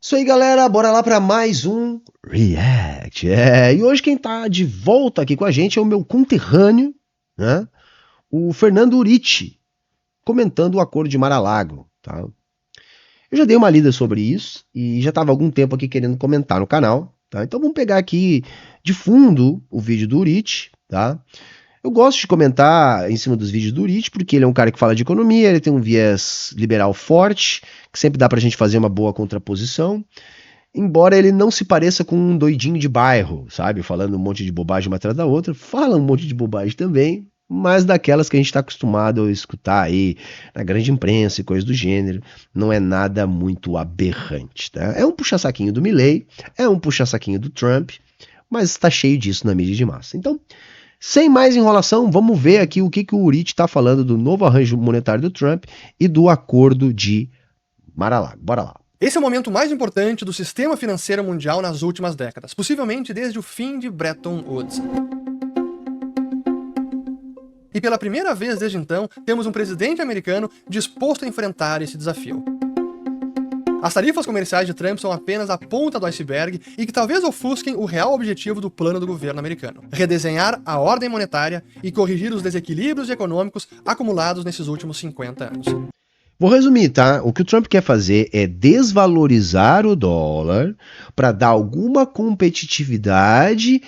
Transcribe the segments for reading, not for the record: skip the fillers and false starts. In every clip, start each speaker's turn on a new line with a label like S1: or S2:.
S1: Isso aí, galera, bora lá para mais um React. E hoje quem tá de volta aqui com a gente é o meu conterrâneo, né? O Fernando Uriti, comentando o Acordo de Mar-a-Lago, tá? Eu já dei uma lida sobre isso e já estava há algum tempo aqui querendo comentar no canal, tá? Então vamos pegar aqui de fundo o vídeo do Uriti, tá? Eu gosto de comentar em cima dos vídeos do Uriti porque ele é um cara que fala de economia, ele tem um viés liberal forte, que sempre dá pra gente fazer uma boa contraposição. Embora ele não se pareça com um doidinho de bairro, sabe? Falando um monte de bobagem uma atrás da outra. Fala um monte de bobagem também, mas daquelas que a gente está acostumado a escutar aí na grande imprensa e coisas do gênero. Não é nada muito aberrante, tá? É um puxa-saquinho do Milley, é um puxa-saquinho do Trump, mas está cheio disso na mídia de massa. Então, sem mais enrolação, vamos ver aqui o que o Uriti está falando do novo arranjo monetário do Trump e do acordo de Mar-a-Lago. Bora lá.
S2: Esse é o momento mais importante do sistema financeiro mundial nas últimas décadas, possivelmente desde o fim de Bretton Woods. E pela primeira vez desde então, temos um presidente americano disposto a enfrentar esse desafio. As tarifas comerciais de Trump são apenas a ponta do iceberg e que talvez ofusquem o real objetivo do plano do governo americano: redesenhar a ordem monetária e corrigir os desequilíbrios econômicos acumulados nesses últimos 50 anos.
S1: Vou resumir, tá? O que o Trump quer fazer é desvalorizar o dólar para dar alguma competitividade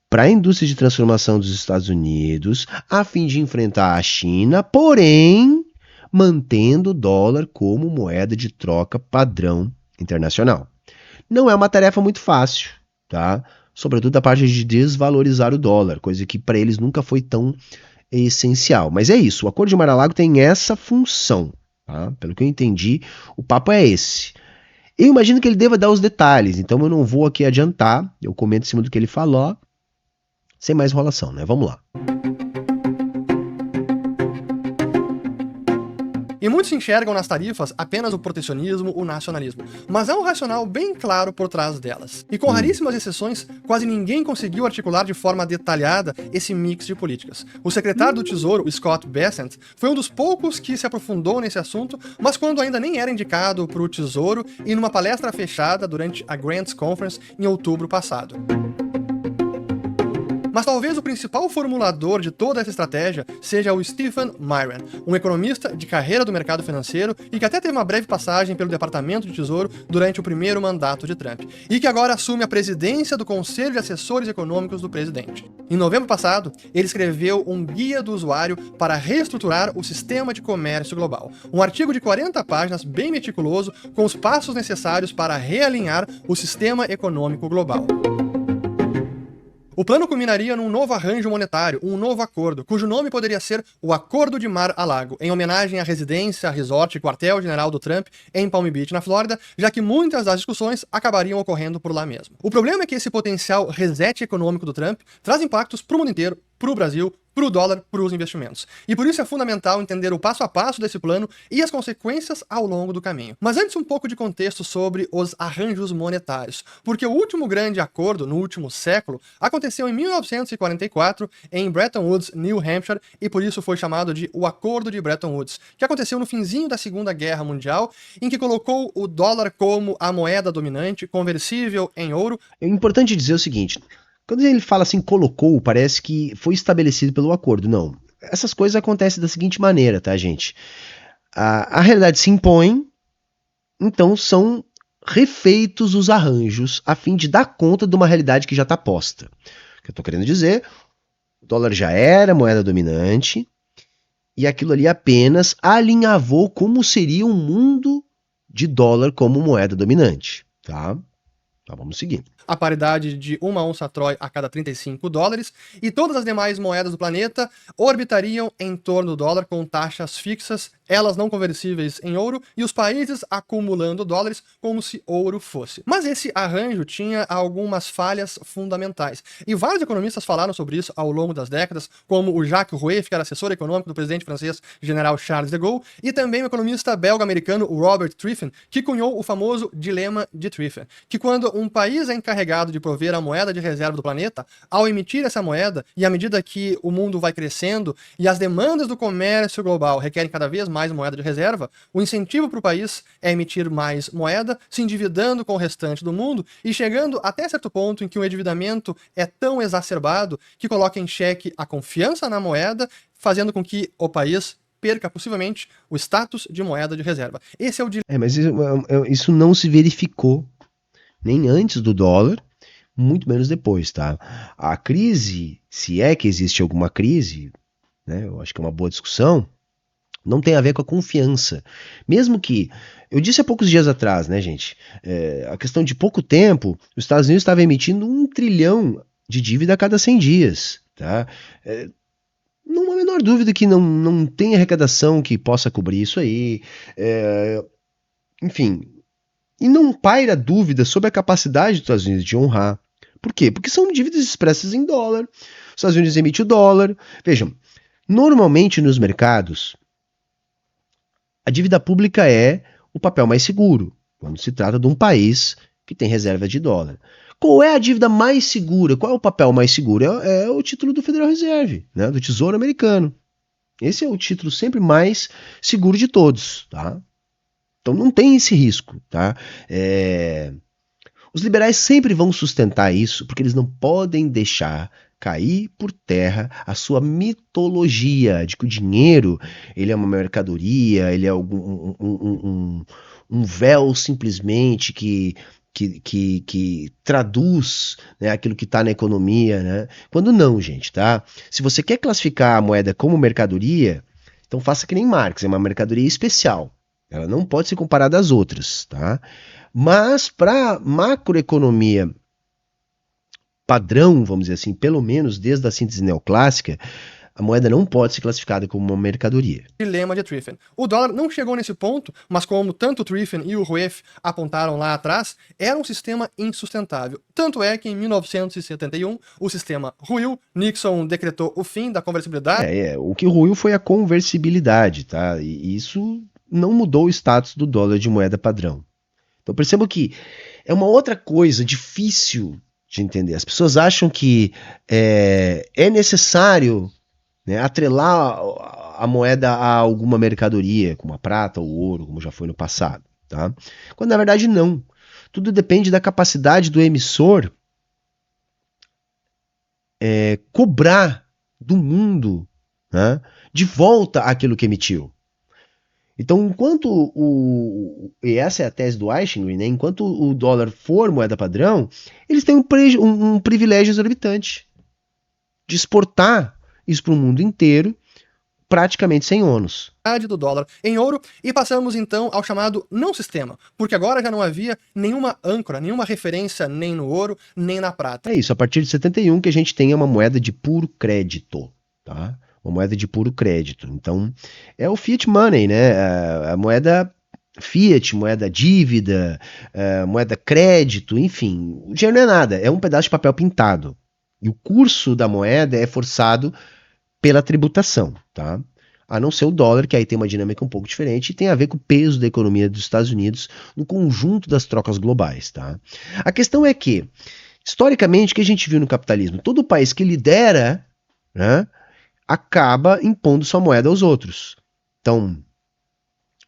S1: para a indústria de transformação dos Estados Unidos, a fim de enfrentar a China, porém mantendo o dólar como moeda de troca padrão internacional. Não é uma tarefa muito fácil, tá? Sobretudo a parte de desvalorizar o dólar, coisa que para eles nunca foi tão essencial. Mas é isso, o Acordo de Mar-a-Lago tem essa função. Tá? Pelo que eu entendi, o papo é esse. Eu imagino que ele deva dar os detalhes, então eu não vou aqui adiantar, eu comento em cima do que ele falou, sem mais enrolação, né? Vamos lá.
S2: E muitos enxergam nas tarifas apenas o protecionismo, o nacionalismo, mas há um racional bem claro por trás delas. E com raríssimas exceções, quase ninguém conseguiu articular de forma detalhada esse mix de políticas. O secretário do Tesouro, Scott Bessent, foi um dos poucos que se aprofundou nesse assunto, mas quando ainda nem era indicado para o Tesouro e numa palestra fechada durante a Grants Conference em outubro passado. Mas talvez o principal formulador de toda essa estratégia seja o Stephen Miran, um economista de carreira do mercado financeiro e que até teve uma breve passagem pelo Departamento de Tesouro durante o primeiro mandato de Trump, e que agora assume a presidência do Conselho de Assessores Econômicos do presidente. Em novembro passado, ele escreveu um guia do usuário para reestruturar o sistema de comércio global, um artigo de 40 páginas bem meticuloso com os passos necessários para realinhar o sistema econômico global. O plano culminaria num novo arranjo monetário, um novo acordo, cujo nome poderia ser o Acordo de Mar-a-Lago, em homenagem à residência, resort e quartel-general do Trump em Palm Beach, na Flórida, já que muitas das discussões acabariam ocorrendo por lá mesmo. O problema é que esse potencial reset econômico do Trump traz impactos para o mundo inteiro, para o Brasil, para o dólar, para os investimentos. E por isso é fundamental entender o passo a passo desse plano e as consequências ao longo do caminho. Mas antes um pouco de contexto sobre os arranjos monetários, porque o último grande acordo no último século aconteceu em 1944 em Bretton Woods, New Hampshire, e por isso foi chamado de o Acordo de Bretton Woods, que aconteceu no finzinho da Segunda Guerra Mundial, em que colocou o dólar como a moeda dominante, conversível em ouro.
S1: É importante dizer o seguinte: quando ele fala assim, colocou, parece que foi estabelecido pelo acordo. Não. Essas coisas acontecem da seguinte maneira, tá, gente? A realidade se impõe, então são refeitos os arranjos a fim de dar conta de uma realidade que já está posta. O que eu estou querendo dizer, o dólar já era moeda dominante e aquilo ali apenas alinhavou como seria um mundo de dólar como moeda dominante, tá? Então vamos seguir.
S2: A paridade de uma onça Troy a cada 35 dólares, e todas as demais moedas do planeta orbitariam em torno do dólar com taxas fixas, elas não conversíveis em ouro, e os países acumulando dólares como se ouro fosse. Mas esse arranjo tinha algumas falhas fundamentais, e vários economistas falaram sobre isso ao longo das décadas, como o Jacques Rueff, que era assessor econômico do presidente francês General Charles de Gaulle, e também o economista belga-americano Robert Triffen, que cunhou o famoso dilema de Triffen, que quando um país é encarregado de prover a moeda de reserva do planeta, ao emitir essa moeda, e à medida que o mundo vai crescendo e as demandas do comércio global requerem cada vez mais moeda de reserva, o incentivo para o país é emitir mais moeda, se endividando com o restante do mundo e chegando até certo ponto em que o endividamento é tão exacerbado que coloca em xeque a confiança na moeda, fazendo com que o país perca possivelmente o status de moeda de reserva. Esse é o dilema.
S1: Mas isso não se verificou nem antes do dólar, muito menos depois, tá? A crise, se é que existe alguma crise, né, eu acho que é uma boa discussão, não tem a ver com a confiança. Mesmo que, eu disse há poucos dias atrás, né, gente, a questão de pouco tempo, os Estados Unidos estavam emitindo 1 trilhão de dívida a cada 100 dias, tá? Não há a menor dúvida que não tem arrecadação que possa cobrir isso aí, enfim, e não paira dúvida sobre a capacidade dos Estados Unidos de honrar. Por quê? Porque são dívidas expressas em dólar, os Estados Unidos emitem o dólar. Vejam, normalmente nos mercados, a dívida pública é o papel mais seguro, quando se trata de um país que tem reserva de dólar. Qual é a dívida mais segura? Qual é o papel mais seguro? É o título do Federal Reserve, né, do Tesouro Americano. Esse é o título sempre mais seguro de todos, tá? Então não tem esse risco, tá? Os liberais sempre vão sustentar isso, porque eles não podem deixar cair por terra a sua mitologia de que o dinheiro ele é uma mercadoria, ele é um véu simplesmente que traduz, né, aquilo que está na economia, né? Quando não, gente, tá? Se você quer classificar a moeda como mercadoria, então faça que nem Marx, é uma mercadoria especial. Ela não pode ser comparada às outras, tá? Mas para macroeconomia padrão, vamos dizer assim, pelo menos desde a síntese neoclássica, a moeda não pode ser classificada como uma mercadoria.
S2: Dilema de Triffin. O dólar não chegou nesse ponto, mas como tanto Triffin e o Rueff apontaram lá atrás, era um sistema insustentável. Tanto é que em 1971 o sistema ruiu, Nixon decretou o fim da conversibilidade.
S1: O que ruiu foi a conversibilidade, tá? E isso não mudou o status do dólar de moeda padrão. Então perceba que é uma outra coisa difícil de entender. As pessoas acham que é necessário, né, atrelar a moeda a alguma mercadoria, como a prata ou o ouro, como já foi no passado, tá? Quando na verdade não. Tudo depende da capacidade do emissor cobrar do mundo, né, de volta aquilo que emitiu. Então, e essa é a tese do Eichengreen, né? Enquanto o dólar for moeda padrão, eles têm um privilégio exorbitante de exportar isso para o mundo inteiro, praticamente sem ônus.
S2: Do dólar em ouro, e passamos então ao chamado não sistema, porque agora já não havia nenhuma âncora, nenhuma referência nem no ouro, nem na prata.
S1: É isso, a partir de 71 que a gente tem uma moeda de puro crédito, tá? Uma moeda de puro crédito. Então, é o fiat money, né? A moeda fiat, moeda dívida, moeda crédito, enfim. O dinheiro não é nada, é um pedaço de papel pintado. E o curso da moeda é forçado pela tributação, tá? A não ser o dólar, que aí tem uma dinâmica um pouco diferente e tem a ver com o peso da economia dos Estados Unidos no conjunto das trocas globais, tá? A questão é que, historicamente, o que a gente viu no capitalismo? Todo país que lidera, né, acaba impondo sua moeda aos outros. Então,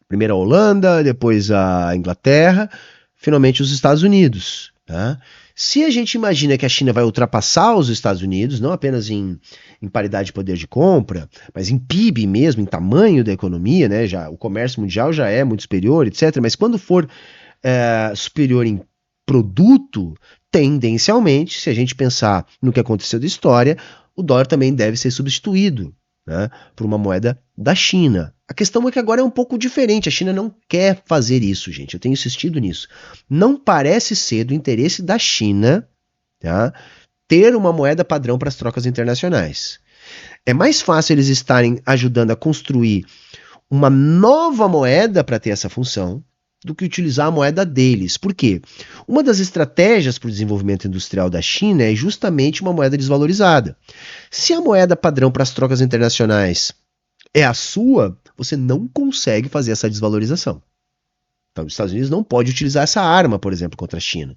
S1: primeiro a Holanda, depois a Inglaterra, finalmente os Estados Unidos, tá? Se a gente imagina que a China vai ultrapassar os Estados Unidos, não apenas em paridade de poder de compra, mas em PIB mesmo, em tamanho da economia, né? O comércio mundial já é muito superior, etc. Mas quando for superior em produto, tendencialmente, se a gente pensar no que aconteceu da história, o dólar também deve ser substituído, né, por uma moeda da China. A questão é que agora é um pouco diferente. A China não quer fazer isso, gente. Eu tenho insistido nisso. Não parece ser do interesse da China, tá, ter uma moeda padrão para as trocas internacionais. É mais fácil eles estarem ajudando a construir uma nova moeda para ter essa função do que utilizar a moeda deles. Por quê? Uma das estratégias para o desenvolvimento industrial da China é justamente uma moeda desvalorizada. Se a moeda padrão para as trocas internacionais é a sua, você não consegue fazer essa desvalorização. Então, os Estados Unidos não pode utilizar essa arma, por exemplo, contra a China.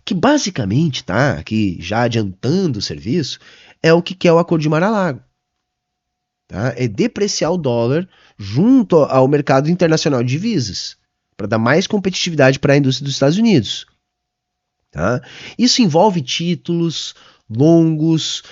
S1: que basicamente, tá, aqui já adiantando o serviço, é o que quer o Acordo de Mar-a-Lago. Tá? É depreciar o dólar junto ao mercado internacional de divisas, para dar mais competitividade para a indústria dos Estados Unidos. Tá? Isso envolve títulos longos,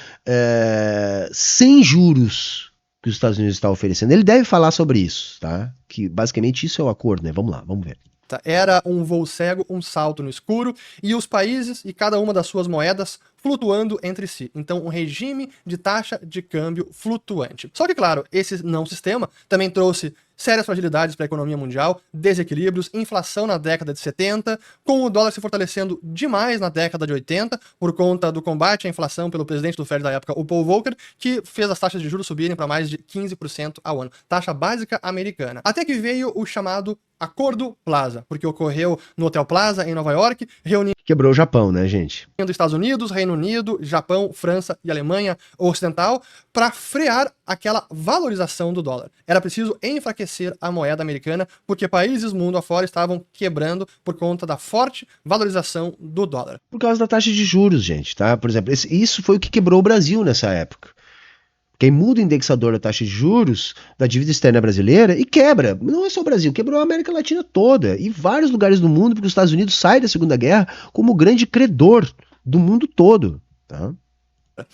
S1: sem juros, que os Estados Unidos está oferecendo. Ele deve falar sobre isso, tá? Que basicamente isso é o acordo, né? Vamos lá, vamos ver.
S2: Era um voo cego, um salto no escuro, e os países e cada uma das suas moedas flutuando entre si. Então, um regime de taxa de câmbio flutuante. Só que, claro, esse não sistema também trouxe sérias fragilidades para a economia mundial, desequilíbrios, inflação na década de 70, com o dólar se fortalecendo demais na década de 80, por conta do combate à inflação pelo presidente do Fed da época, o Paul Volcker, que fez as taxas de juros subirem para mais de 15% ao ano. Taxa básica americana. Até que veio o chamado Acordo Plaza, porque ocorreu no Hotel Plaza, em Nova York, reunindo
S1: Quebrou o Japão, né, gente?
S2: Estados Unidos, Reino Unido, Japão, França e Alemanha Ocidental para frear aquela valorização do dólar. Era preciso enfraquecer a moeda americana porque países mundo afora estavam quebrando por conta da forte valorização do dólar.
S1: Por causa da taxa de juros, gente, tá? Por exemplo, isso foi o que quebrou o Brasil nessa época. Quem muda o indexador da taxa de juros da dívida externa brasileira e quebra. Não é só o Brasil, quebrou a América Latina toda e vários lugares do mundo, porque os Estados Unidos saem da Segunda Guerra como grande credor do mundo todo. Tá?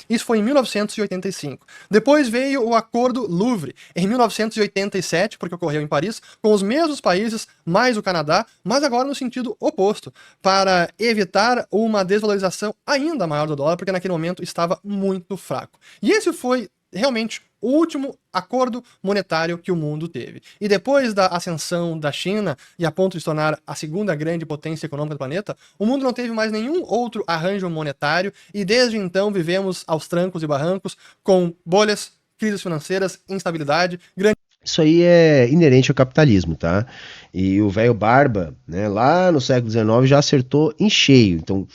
S2: Isso foi em 1985. Depois veio o Acordo Louvre, em 1987, porque ocorreu em Paris, com os mesmos países, mais o Canadá, mas agora no sentido oposto, para evitar uma desvalorização ainda maior do dólar, porque naquele momento estava muito fraco. E esse foi realmente o último acordo monetário que o mundo teve. E depois da ascensão da China, e a ponto de se tornar a segunda grande potência econômica do planeta, o mundo não teve mais nenhum outro arranjo monetário, e desde então vivemos aos trancos e barrancos, com bolhas, crises financeiras, instabilidade, grande...
S1: Isso aí é inerente ao capitalismo, tá? E o velho Barba, né, lá no século XIX já acertou em cheio. Então,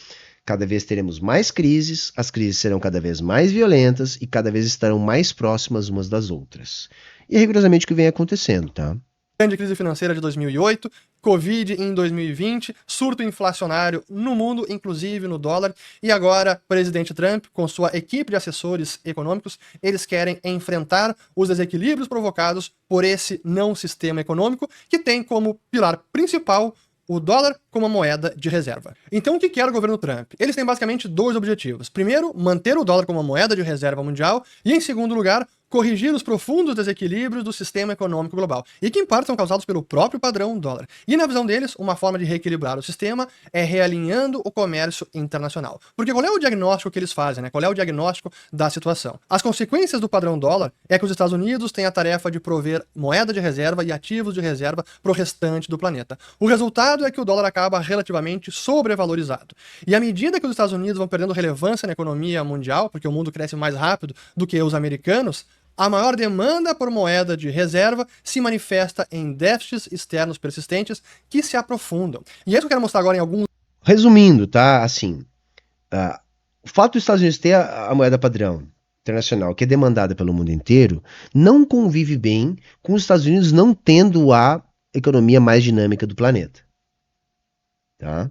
S1: cada vez teremos mais crises, as crises serão cada vez mais violentas e cada vez estarão mais próximas umas das outras. E é rigorosamente o que vem acontecendo, tá?
S2: Grande crise financeira de 2008, Covid em 2020, surto inflacionário no mundo, inclusive no dólar, e agora presidente Trump, com sua equipe de assessores econômicos, eles querem enfrentar os desequilíbrios provocados por esse não sistema econômico, que tem como pilar principal o dólar como a moeda de reserva. Então, o que quer o governo Trump? Eles têm basicamente dois objetivos. Primeiro, manter o dólar como uma moeda de reserva mundial e, em segundo lugar, corrigir os profundos desequilíbrios do sistema econômico global, e que em parte são causados pelo próprio padrão dólar. E na visão deles, uma forma de reequilibrar o sistema é realinhando o comércio internacional. Porque qual é o diagnóstico que eles fazem, né? Qual é o diagnóstico da situação? As consequências do padrão dólar é que os Estados Unidos têm a tarefa de prover moeda de reserva e ativos de reserva para o restante do planeta. O resultado é que o dólar acaba relativamente sobrevalorizado. E à medida que os Estados Unidos vão perdendo relevância na economia mundial, porque o mundo cresce mais rápido do que os americanos, a maior demanda por moeda de reserva se manifesta em déficits externos persistentes que se aprofundam. E é isso que eu quero mostrar agora em alguns...
S1: Resumindo, tá? Assim, o fato dos Estados Unidos ter a moeda padrão internacional, que é demandada pelo mundo inteiro, não convive bem com os Estados Unidos não tendo a economia mais dinâmica do planeta. Tá?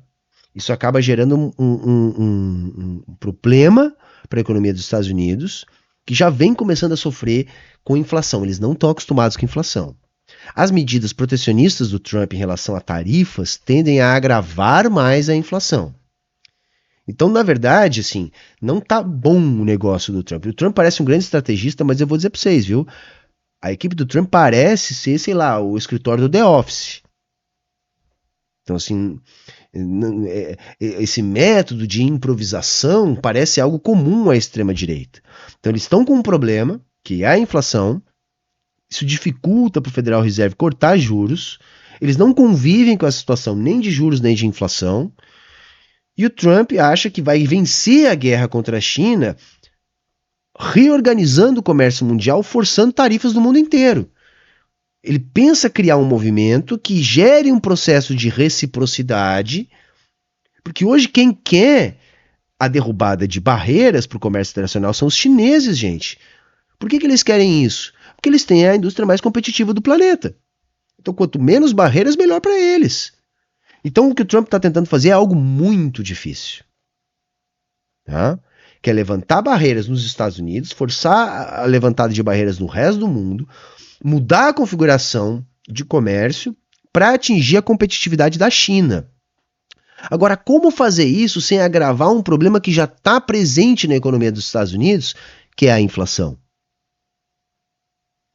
S1: Isso acaba gerando um problema para a economia dos Estados Unidos, que já vem começando a sofrer com inflação. Eles não estão acostumados com inflação. As medidas protecionistas do Trump em relação a tarifas tendem a agravar mais a inflação. Então, na verdade, assim, não tá bom o negócio do Trump. O Trump parece um grande estrategista, mas eu vou dizer para vocês, viu? A equipe do Trump parece ser, sei lá, o escritório do The Office. Então, assim, esse método de improvisação parece algo comum à extrema-direita. Então, eles estão com um problema, que é a inflação. Isso dificulta para o Federal Reserve cortar juros. Eles não convivem com a situação nem de juros nem de inflação. E o Trump acha que vai vencer a guerra contra a China reorganizando o comércio mundial, forçando tarifas do mundo inteiro. Ele pensa criar um movimento que gere um processo de reciprocidade, porque hoje quem quer a derrubada de barreiras para o comércio internacional são os chineses, gente. Por que eles querem isso? Porque eles têm a indústria mais competitiva do planeta. Então, quanto menos barreiras, melhor para eles. Então o que o Trump está tentando fazer é algo muito difícil. Tá? Que é levantar barreiras nos Estados Unidos, forçar a levantada de barreiras no resto do mundo, mudar a configuração de comércio para atingir a competitividade da China. Agora, como fazer isso sem agravar um problema que já está presente na economia dos Estados Unidos, que é a inflação?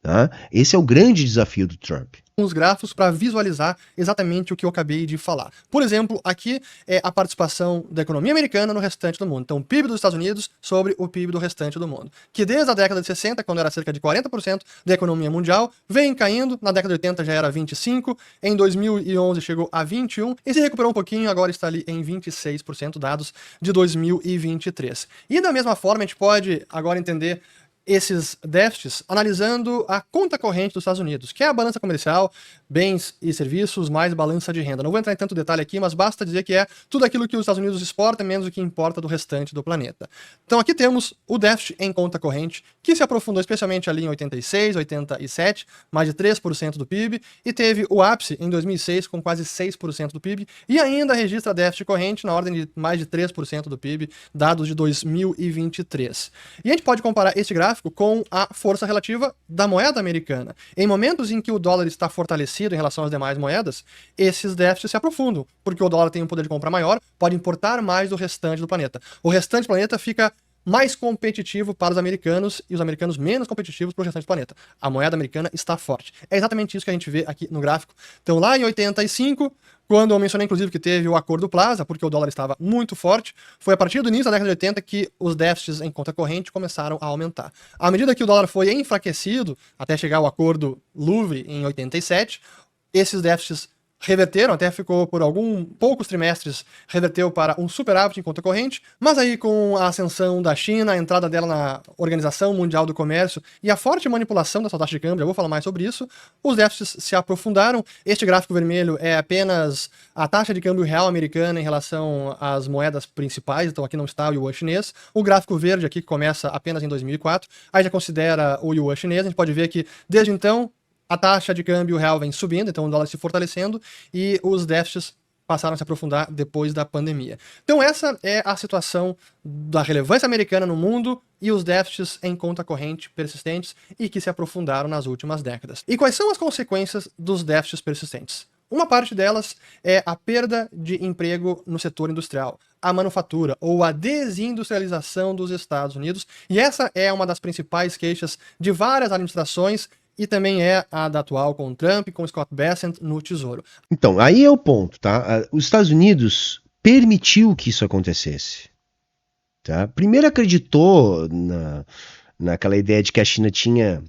S1: Tá? Esse é o grande desafio do Trump.
S2: Os gráficos para visualizar exatamente o que eu acabei de falar. Por exemplo, aqui é a participação da economia americana no restante do mundo. Então, o PIB dos Estados Unidos sobre o PIB do restante do mundo. Que desde a década de 60, quando era cerca de 40% da economia mundial, vem caindo. Na década de 80 já era 25%, em 2011 chegou a 21% e se recuperou um pouquinho, agora está ali em 26%, dados de 2023. E da mesma forma, a gente pode agora entender esses déficits analisando a conta corrente dos Estados Unidos, que é a balança comercial, bens e serviços, mais balança de renda. Não vou entrar em tanto detalhe aqui, mas basta dizer que é tudo aquilo que os Estados Unidos exportam menos o que importa do restante do planeta. Então aqui temos o déficit em conta corrente, que se aprofundou especialmente ali em 86, 87, mais de 3% do PIB, e teve o ápice em 2006 com quase 6% do PIB, e ainda registra déficit corrente na ordem de mais de 3% do PIB, dados de 2023. E a gente pode comparar este gráfico com a força relativa da moeda americana. Em momentos em que o dólar está fortalecido em relação às demais moedas, esses déficits se aprofundam, porque o dólar tem um poder de compra maior, pode importar mais do restante do planeta. O restante do planeta fica mais competitivo para os americanos e os americanos menos competitivos para o restante do planeta. A moeda americana está forte. É exatamente isso que a gente vê aqui no gráfico. Então, lá em 85, quando eu mencionei, inclusive, que teve o Acordo Plaza, porque o dólar estava muito forte, foi a partir do início da década de 80 que os déficits em conta corrente começaram a aumentar. À medida que o dólar foi enfraquecido, até chegar ao Acordo Louvre em 87, esses déficits reverteram, até ficou por poucos trimestres, reverteu para um superávit em conta corrente, mas aí com a ascensão da China, a entrada dela na Organização Mundial do Comércio e a forte manipulação da sua taxa de câmbio, eu vou falar mais sobre isso, os déficits se aprofundaram. Este gráfico vermelho é apenas a taxa de câmbio real americana em relação às moedas principais, então aqui não está o yuan chinês. O gráfico verde aqui, que começa apenas em 2004, aí já considera o yuan chinês. A gente pode ver que, desde então, a taxa de câmbio real vem subindo, então o dólar se fortalecendo e os déficits passaram a se aprofundar depois da pandemia. Então essa é a situação da relevância americana no mundo e os déficits em conta corrente persistentes e que se aprofundaram nas últimas décadas. E quais são as consequências dos déficits persistentes? Uma parte delas é a perda de emprego no setor industrial, a manufatura ou a desindustrialização dos Estados Unidos, e essa é uma das principais queixas de várias administrações e também é a da atual com o Trump e com o Scott Bessent no Tesouro.
S1: Então, aí é o ponto, tá? Os Estados Unidos permitiu que isso acontecesse. Tá? Primeiro acreditou naquela ideia de que a China tinha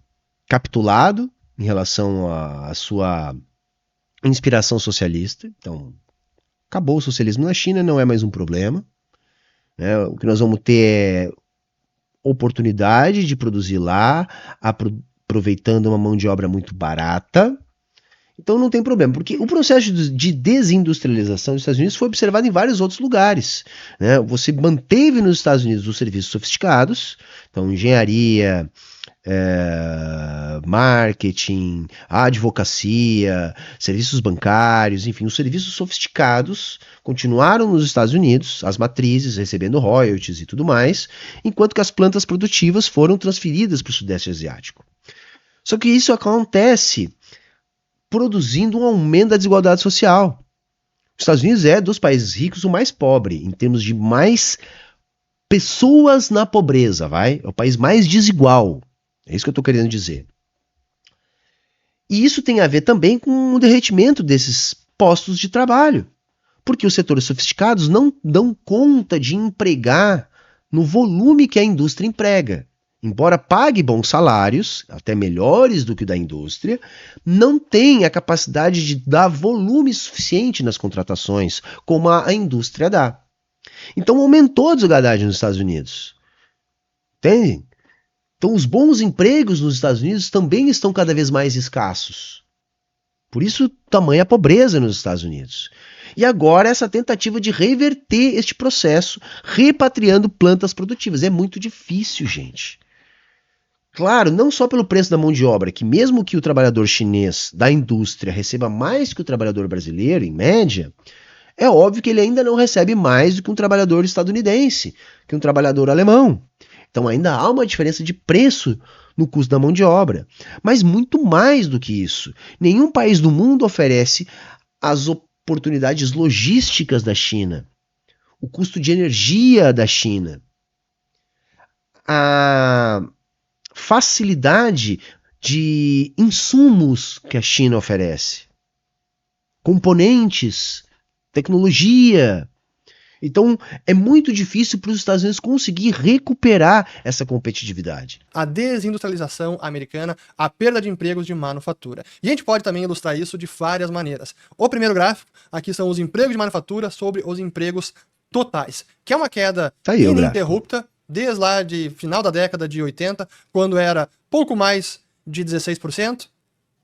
S1: capitulado em relação à sua inspiração socialista. Então, acabou o socialismo na China, não é mais um problema. Né? O que nós vamos ter é oportunidade de produzir lá, aproveitando uma mão de obra muito barata. Então não tem problema, porque o processo de desindustrialização dos Estados Unidos foi observado em vários outros lugares. Né? Você manteve nos Estados Unidos os serviços sofisticados, então engenharia, marketing, advocacia, serviços bancários, enfim, os serviços sofisticados continuaram nos Estados Unidos, as matrizes recebendo royalties e tudo mais, enquanto que as plantas produtivas foram transferidas para o Sudeste Asiático. Só que isso acontece produzindo um aumento da desigualdade social. Os Estados Unidos é, dos países ricos, o mais pobre, em termos de mais pessoas na pobreza, vai? É o país mais desigual. É isso que eu estou querendo dizer. E isso tem a ver também com o derretimento desses postos de trabalho. Porque os setores sofisticados não dão conta de empregar no volume que a indústria emprega. Embora pague bons salários, até melhores do que o da indústria, não tem a capacidade de dar volume suficiente nas contratações, como a indústria dá. Então aumentou a desigualdade nos Estados Unidos. Entende? Então os bons empregos nos Estados Unidos também estão cada vez mais escassos. Por isso tamanha pobreza nos Estados Unidos. E agora essa tentativa de reverter este processo, repatriando plantas produtivas. É muito difícil, gente. Claro, não só pelo preço da mão de obra, que mesmo que o trabalhador chinês da indústria receba mais que o trabalhador brasileiro, em média, é óbvio que ele ainda não recebe mais do que um trabalhador estadunidense, que um trabalhador alemão. Então ainda há uma diferença de preço no custo da mão de obra. Mas muito mais do que isso. Nenhum país do mundo oferece as oportunidades logísticas da China, o custo de energia da China, a facilidade de insumos que a China oferece, componentes, tecnologia. Então, é muito difícil para os Estados Unidos conseguir recuperar essa competitividade.
S2: A desindustrialização americana, a perda de empregos de manufatura. E a gente pode também ilustrar isso de várias maneiras. O primeiro gráfico, aqui são os empregos de manufatura sobre os empregos totais, que é uma queda ininterrupta desde lá de final da década de 80, quando era pouco mais de 16%,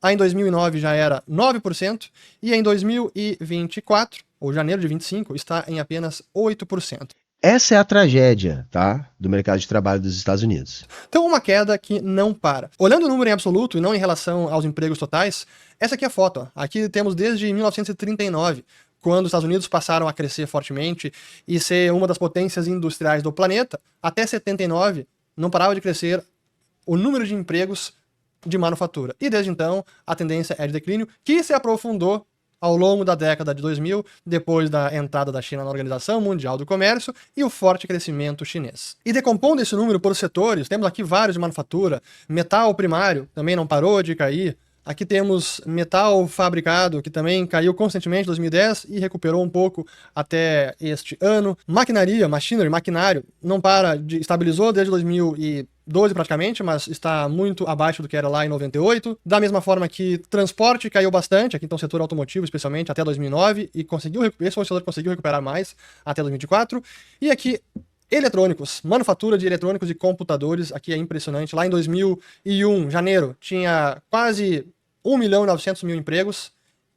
S2: aí em 2009 já era 9%, e em 2024, ou janeiro de 25, está em apenas 8%.
S1: Essa é a tragédia, tá, do mercado de trabalho dos Estados Unidos.
S2: Então, uma queda que não para. Olhando o número em absoluto e não em relação aos empregos totais, essa aqui é a foto. Ó. Aqui temos desde 1939, quando os Estados Unidos passaram a crescer fortemente e ser uma das potências industriais do planeta, até 79 não parava de crescer o número de empregos de manufatura. E desde então, a tendência é de declínio, que se aprofundou ao longo da década de 2000, depois da entrada da China na Organização Mundial do Comércio e o forte crescimento chinês. E decompondo esse número por setores, temos aqui vários de manufatura, metal primário também não parou de cair, aqui temos metal fabricado, que também caiu constantemente em 2010 e recuperou um pouco até este ano. Maquinaria, maquinário, não para, estabilizou desde 2012 praticamente, mas está muito abaixo do que era lá em 98. Da mesma forma que transporte caiu bastante, aqui então o setor automotivo especialmente, até 2009, e esse foi o setor que conseguiu recuperar mais até 2024. E aqui eletrônicos, manufatura de eletrônicos e computadores, aqui é impressionante. Lá em 2001, janeiro, tinha quase 1.900.000 empregos,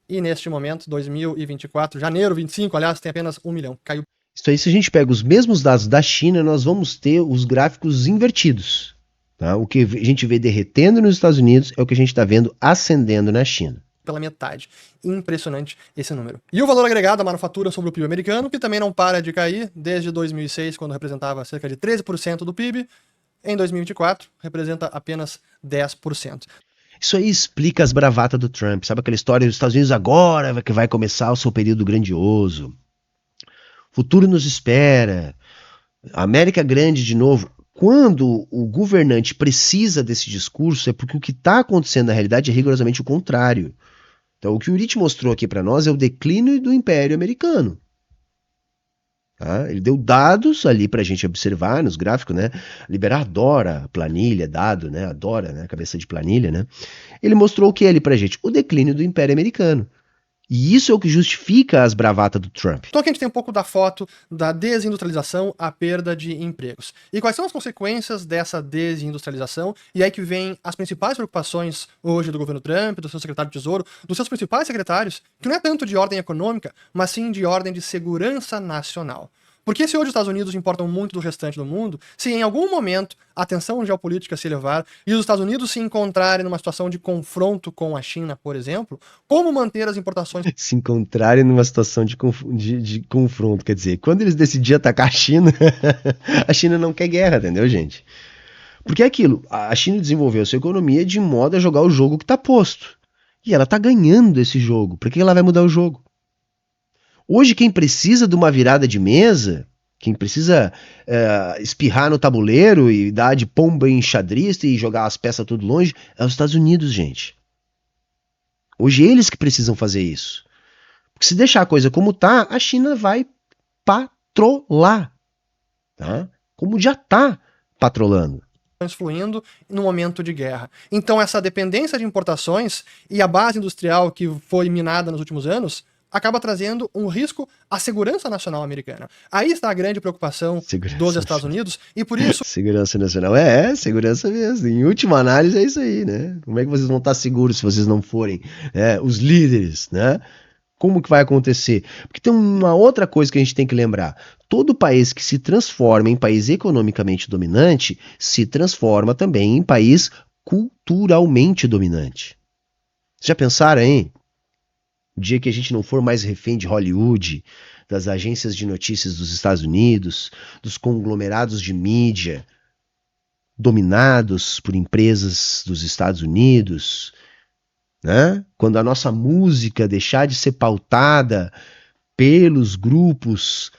S2: e neste momento, 2024, janeiro 25, aliás, tem apenas 1 milhão. Caiu.
S1: Isso aí, se a gente pega os mesmos dados da China, nós vamos ter os gráficos invertidos. Tá? O que a gente vê derretendo nos Estados Unidos é o que a gente está vendo ascendendo na China.
S2: Pela metade. Impressionante esse número. E o valor agregado da manufatura sobre o PIB americano, que também não para de cair, desde 2006, quando representava cerca de 13% do PIB, em 2024 representa apenas 10%.
S1: Isso aí explica as bravatas do Trump. Sabe aquela história dos Estados Unidos agora que vai começar o seu período grandioso? O futuro nos espera. A América grande de novo. Quando o governante precisa desse discurso, é porque o que está acontecendo na realidade é rigorosamente o contrário. Então, o que o Urit mostrou aqui para nós é o declínio do Império Americano. Tá? Ele deu dados ali para a gente observar nos gráficos, né? Liberar adora planilha, dado, né? Adora, né? Cabeça de planilha, né? Ele mostrou o que ali para a gente? O declínio do Império Americano. E isso é o que justifica as bravatas do Trump.
S2: Então aqui a gente tem um pouco da foto da desindustrialização, a perda de empregos. E quais são as consequências dessa desindustrialização? E aí que vem as principais preocupações hoje do governo Trump, do seu secretário de Tesouro, dos seus principais secretários, que não é tanto de ordem econômica, mas sim de ordem de segurança nacional. Porque se hoje os Estados Unidos importam muito do restante do mundo, se em algum momento a tensão geopolítica se elevar e os Estados Unidos se encontrarem numa situação de confronto com a China, por exemplo, como manter as importações...
S1: Se encontrarem numa situação de confronto, quer dizer, quando eles decidirem atacar a China, a China não quer guerra, entendeu, gente? Porque é aquilo, a China desenvolveu a sua economia de modo a jogar o jogo que está posto. E ela está ganhando esse jogo. Por que ela vai mudar o jogo? Hoje, quem precisa de uma virada de mesa, quem precisa espirrar no tabuleiro e dar de pomba em xadrez e jogar as peças tudo longe, é os Estados Unidos, gente. Hoje eles que precisam fazer isso. Porque se deixar a coisa como tá, a China vai patrolar. Tá? Como já está patrolando.
S2: Fluindo no momento de guerra. Então essa dependência de importações e a base industrial que foi minada nos últimos anos acaba trazendo um risco à segurança nacional americana. Aí está a grande preocupação dos Estados Unidos, e por isso...
S1: Segurança nacional, segurança mesmo. Em última análise é isso aí, né? Como é que vocês vão estar seguros se vocês não forem os líderes, né? Como que vai acontecer? Porque tem uma outra coisa que a gente tem que lembrar. Todo país que se transforma em país economicamente dominante, se transforma também em país culturalmente dominante. Vocês já pensaram, hein? o dia que a gente não for mais refém de Hollywood, das agências de notícias dos Estados Unidos, dos conglomerados de mídia dominados por empresas dos Estados Unidos, né? Quando a nossa música deixar de ser pautada pelos grupos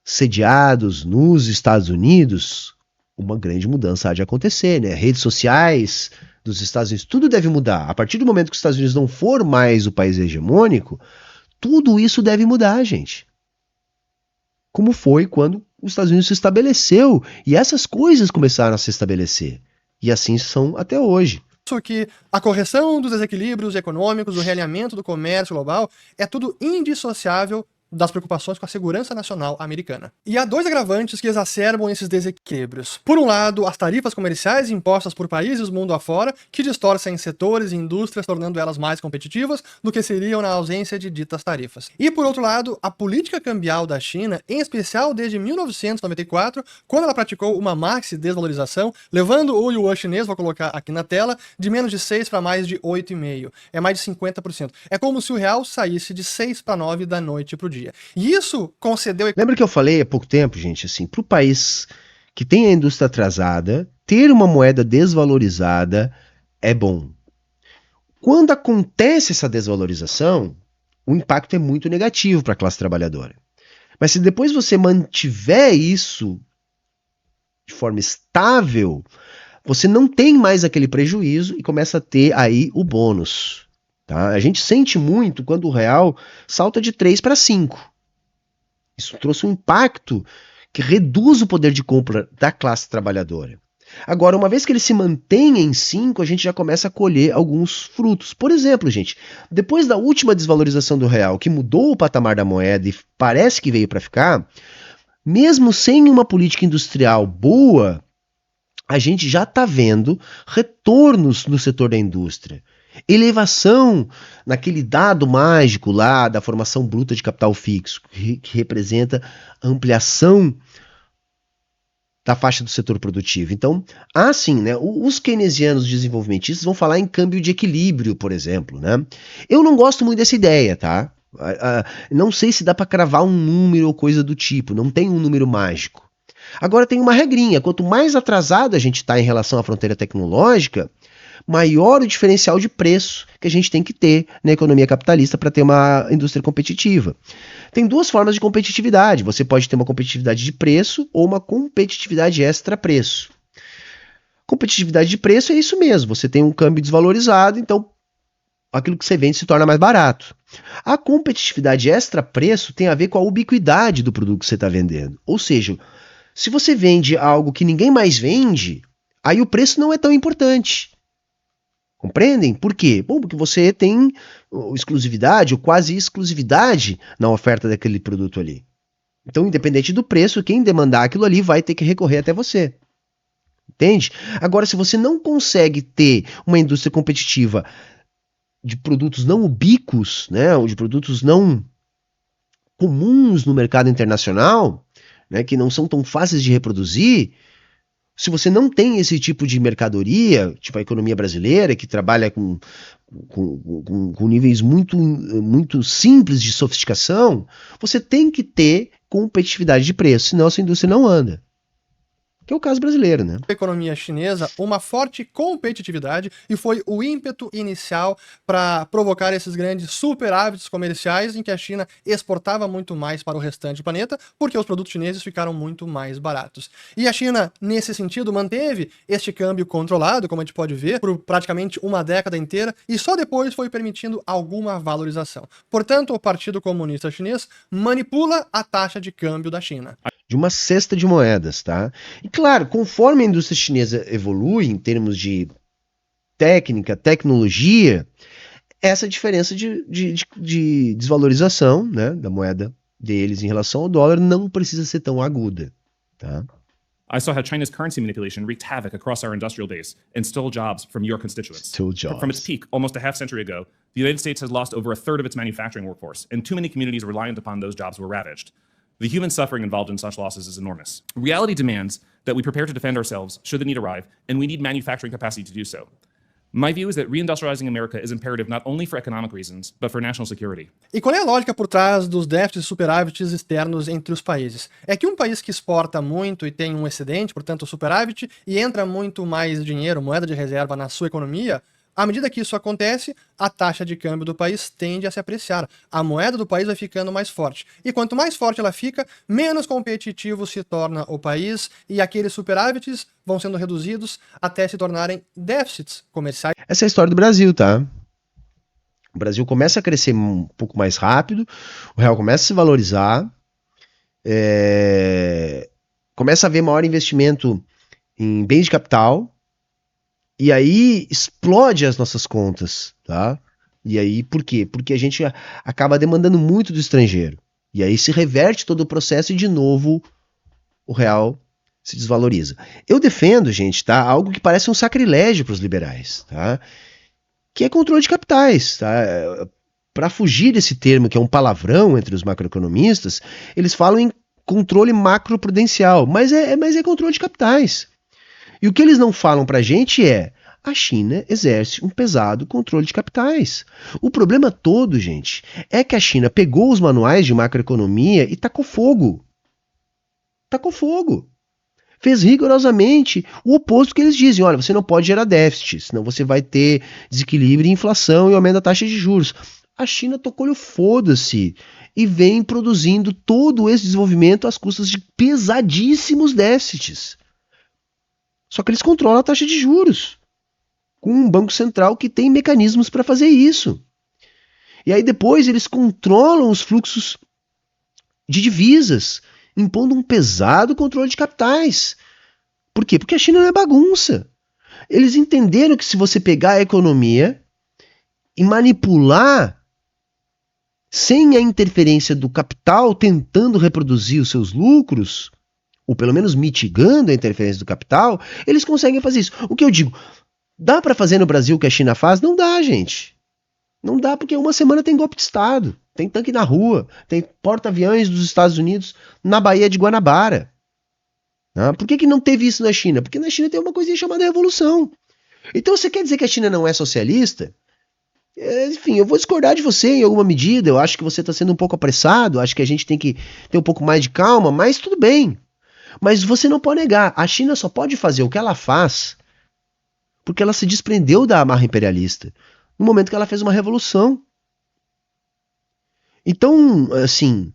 S1: sediados nos Estados Unidos, uma grande mudança há de acontecer, né? Redes sociais dos Estados Unidos, tudo deve mudar. A partir do momento que os Estados Unidos não for mais o país hegemônico, tudo isso deve mudar, gente. Como foi quando os Estados Unidos se estabeleceu e essas coisas começaram a se estabelecer. E assim são até hoje.
S2: Isso que a correção dos desequilíbrios econômicos, o realinhamento do comércio global, é tudo indissociável das preocupações com a segurança nacional americana. E há dois agravantes que exacerbam esses desequilíbrios. Por um lado, as tarifas comerciais impostas por países mundo afora, que distorcem setores e indústrias, tornando elas mais competitivas do que seriam na ausência de ditas tarifas. E por outro lado, a política cambial da China, em especial desde 1994, quando ela praticou uma maxi desvalorização, levando o yuan chinês, vou colocar aqui na tela, de menos de 6 para mais de 8,5. É mais de 50%. É como se o real saísse de 6 para 9 da noite para o dia. E isso concedeu...
S1: Lembra que eu falei há pouco tempo, gente, assim, para o país que tem a indústria atrasada, ter uma moeda desvalorizada é bom. Quando acontece essa desvalorização, o impacto é muito negativo para a classe trabalhadora. Mas se depois você mantiver isso de forma estável, você não tem mais aquele prejuízo e começa a ter aí o bônus. Tá? A gente sente muito quando o real salta de 3 para 5. Isso trouxe um impacto que reduz o poder de compra da classe trabalhadora. Agora, uma vez que ele se mantém em 5, a gente já começa a colher alguns frutos. Por exemplo, gente, depois da última desvalorização do real, que mudou o patamar da moeda e parece que veio para ficar, mesmo sem uma política industrial boa, a gente já está vendo retornos no setor da indústria. Elevação naquele dado mágico lá da formação bruta de capital fixo, que representa a ampliação da faixa do setor produtivo. Então, assim, né, os keynesianos desenvolvimentistas vão falar em câmbio de equilíbrio, por exemplo, né? Eu não gosto muito dessa ideia, tá? Não sei se dá para cravar um número ou coisa do tipo, não tem um número mágico. Agora tem uma regrinha, quanto mais atrasado a gente está em relação à fronteira tecnológica, maior o diferencial de preço que a gente tem que ter na economia capitalista para ter uma indústria competitiva. Tem duas formas de competitividade. Você pode ter uma competitividade de preço ou uma competitividade extra-preço. Competitividade de preço é isso mesmo. Você tem um câmbio desvalorizado, então aquilo que você vende se torna mais barato. A competitividade extra-preço tem a ver com a ubiquidade do produto que você está vendendo. Ou seja, se você vende algo que ninguém mais vende, aí o preço não é tão importante. Compreendem? Por quê? Bom, porque você tem exclusividade ou quase exclusividade na oferta daquele produto ali. Então, independente do preço, quem demandar aquilo ali vai ter que recorrer até você. Entende? Agora, se você não consegue ter uma indústria competitiva de produtos não ubíquos, né, ou de produtos não comuns no mercado internacional, né, que não são tão fáceis de reproduzir, se você não tem esse tipo de mercadoria, tipo a economia brasileira, que trabalha com níveis muito simples de sofisticação, você tem que ter competitividade de preço, senão essa indústria não anda. Que é o caso brasileiro, né?
S2: A economia chinesa, uma forte competitividade, e foi o ímpeto inicial para provocar esses grandes superávites comerciais em que a China exportava muito mais para o restante do planeta, porque os produtos chineses ficaram muito mais baratos. E a China, nesse sentido, manteve este câmbio controlado, como a gente pode ver, por praticamente uma década inteira, e só depois foi permitindo alguma valorização. Portanto, o Partido Comunista Chinês manipula a taxa de câmbio da China.
S1: De uma cesta de moedas, tá? E claro, conforme a indústria chinesa evolui em termos de técnica, tecnologia, essa diferença de desvalorização, né, da moeda deles em relação ao dólar não precisa ser tão aguda, tá?
S3: I saw how China's currency manipulation wreaked havoc across our industrial base and stole jobs from your constituents. From its peak, almost a half-century ago, the United States has lost over a third of its manufacturing workforce, and too many communities reliant upon those jobs were ravaged. The human suffering involved in such losses is enormous. Reality demands that we prepare to defend ourselves should the need arrive, and we need manufacturing capacity to do so. My view is that reindustrializing America is imperative not only for economic reasons, but for national security.
S2: E qual é a lógica por trás dos déficits e superávites externos entre os países? É que um país que exporta muito e tem um excedente, portanto superávit, e entra muito mais dinheiro, moeda de reserva na sua economia, à medida que isso acontece, a taxa de câmbio do país tende a se apreciar. A moeda do país vai ficando mais forte. E quanto mais forte ela fica, menos competitivo se torna o país e aqueles superávites vão sendo reduzidos até se tornarem déficits comerciais.
S1: Essa é a história do Brasil, tá? O Brasil começa a crescer um pouco mais rápido, o real começa a se valorizar, começa a haver maior investimento em bens de capital, e aí explode as nossas contas, tá? E aí, por quê? Porque a gente acaba demandando muito do estrangeiro. E aí se reverte todo o processo e, de novo, o real se desvaloriza. Eu defendo, gente, tá? Algo que parece um sacrilégio para os liberais, tá? Que é controle de capitais, tá? Para fugir desse termo, que é um palavrão entre os macroeconomistas, eles falam em controle macroprudencial, mas é controle de capitais. E o que eles não falam para a gente é: a China exerce um pesado controle de capitais. O problema todo, gente, é que a China pegou os manuais de macroeconomia e tacou fogo. Tacou fogo. Fez rigorosamente o oposto que eles dizem. Olha, você não pode gerar déficit, senão você vai ter desequilíbrio, inflação e aumento da taxa de juros. A China tocou-lhe o foda-se e vem produzindo todo esse desenvolvimento às custas de pesadíssimos déficits. Só que eles controlam a taxa de juros, com um banco central que tem mecanismos para fazer isso. E aí depois eles controlam os fluxos de divisas, impondo um pesado controle de capitais. Por quê? Porque a China não é bagunça. Eles entenderam que se você pegar a economia e manipular sem a interferência do capital, tentando reproduzir os seus lucros, ou pelo menos mitigando a interferência do capital, eles conseguem fazer isso. O que eu digo, dá para fazer no Brasil o que a China faz? Não dá, gente. Não dá, porque uma semana tem golpe de Estado, tem tanque na rua, tem porta-aviões dos Estados Unidos na Baía de Guanabara. Por que não teve isso na China? Porque na China tem uma coisinha chamada revolução. Então você quer dizer que a China não é socialista? Enfim, eu vou discordar de você em alguma medida, eu acho que você está sendo um pouco apressado, acho que a gente tem que ter um pouco mais de calma, mas tudo bem. Mas você não pode negar, a China só pode fazer o que ela faz porque ela se desprendeu da amarra imperialista no momento que ela fez uma revolução. Então, assim,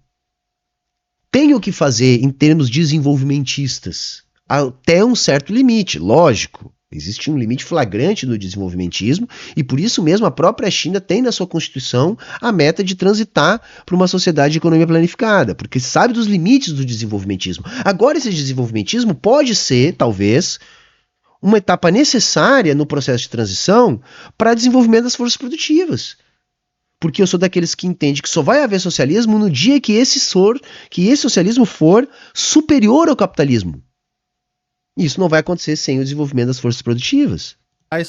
S1: tem o que fazer em termos desenvolvimentistas até um certo limite, lógico. Existe um limite flagrante do desenvolvimentismo e por isso mesmo a própria China tem na sua Constituição a meta de transitar para uma sociedade de economia planificada, porque sabe dos limites do desenvolvimentismo. Agora esse desenvolvimentismo pode ser, talvez, uma etapa necessária no processo de transição para desenvolvimento das forças produtivas. Porque eu sou daqueles que entende que só vai haver socialismo no dia que esse socialismo for superior ao capitalismo. Isso não vai acontecer sem o desenvolvimento das forças produtivas.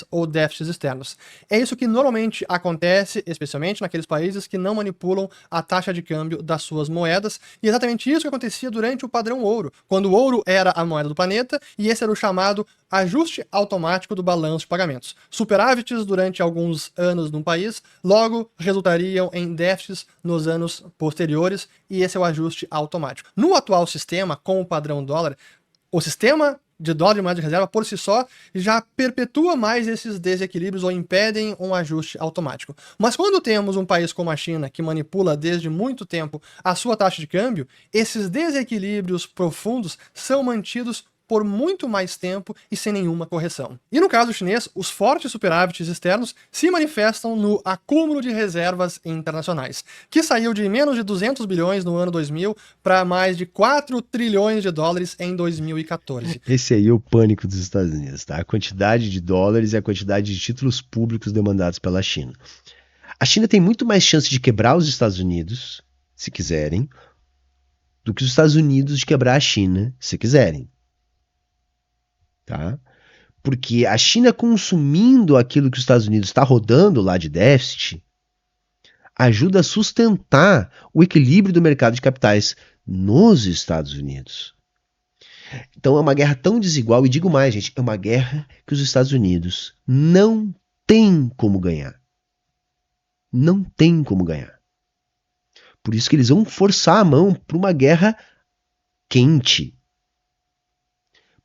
S2: Ou déficits externos. É isso que normalmente acontece, especialmente naqueles países que não manipulam a taxa de câmbio das suas moedas, e exatamente isso que acontecia durante o padrão ouro, quando o ouro era a moeda do planeta, e esse era o chamado ajuste automático do balanço de pagamentos. Superávites durante alguns anos num país, logo resultariam em déficits nos anos posteriores, e esse é o ajuste automático. No atual sistema, com o padrão dólar, o sistema de dólar de moeda de reserva por si só já perpetua mais esses desequilíbrios ou impedem um ajuste automático. Mas quando temos um país como a China, que manipula desde muito tempo a sua taxa de câmbio, esses desequilíbrios profundos são mantidos por muito mais tempo e sem nenhuma correção. E no caso chinês, os fortes superávites externos se manifestam no acúmulo de reservas internacionais, que saiu de menos de 200 bilhões no ano 2000 para mais de 4 trilhões de dólares em 2014.
S1: Esse aí é o pânico dos Estados Unidos, tá? A quantidade de dólares e a quantidade de títulos públicos demandados pela China. A China tem muito mais chance de quebrar os Estados Unidos, se quiserem, do que os Estados Unidos de quebrar a China, se quiserem. Tá? Porque a China consumindo aquilo que os Estados Unidos está rodando lá de déficit ajuda a sustentar o equilíbrio do mercado de capitais nos Estados Unidos. Então é uma guerra tão desigual, e digo mais, gente, é uma guerra que os Estados Unidos não tem como ganhar. Não tem como ganhar. Por isso que eles vão forçar a mão para uma guerra quente.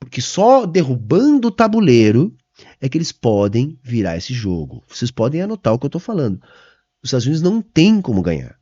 S1: Porque só derrubando o tabuleiro é que eles podem virar esse jogo. Vocês podem anotar o que eu estou falando. Os Estados Unidos não tem como ganhar.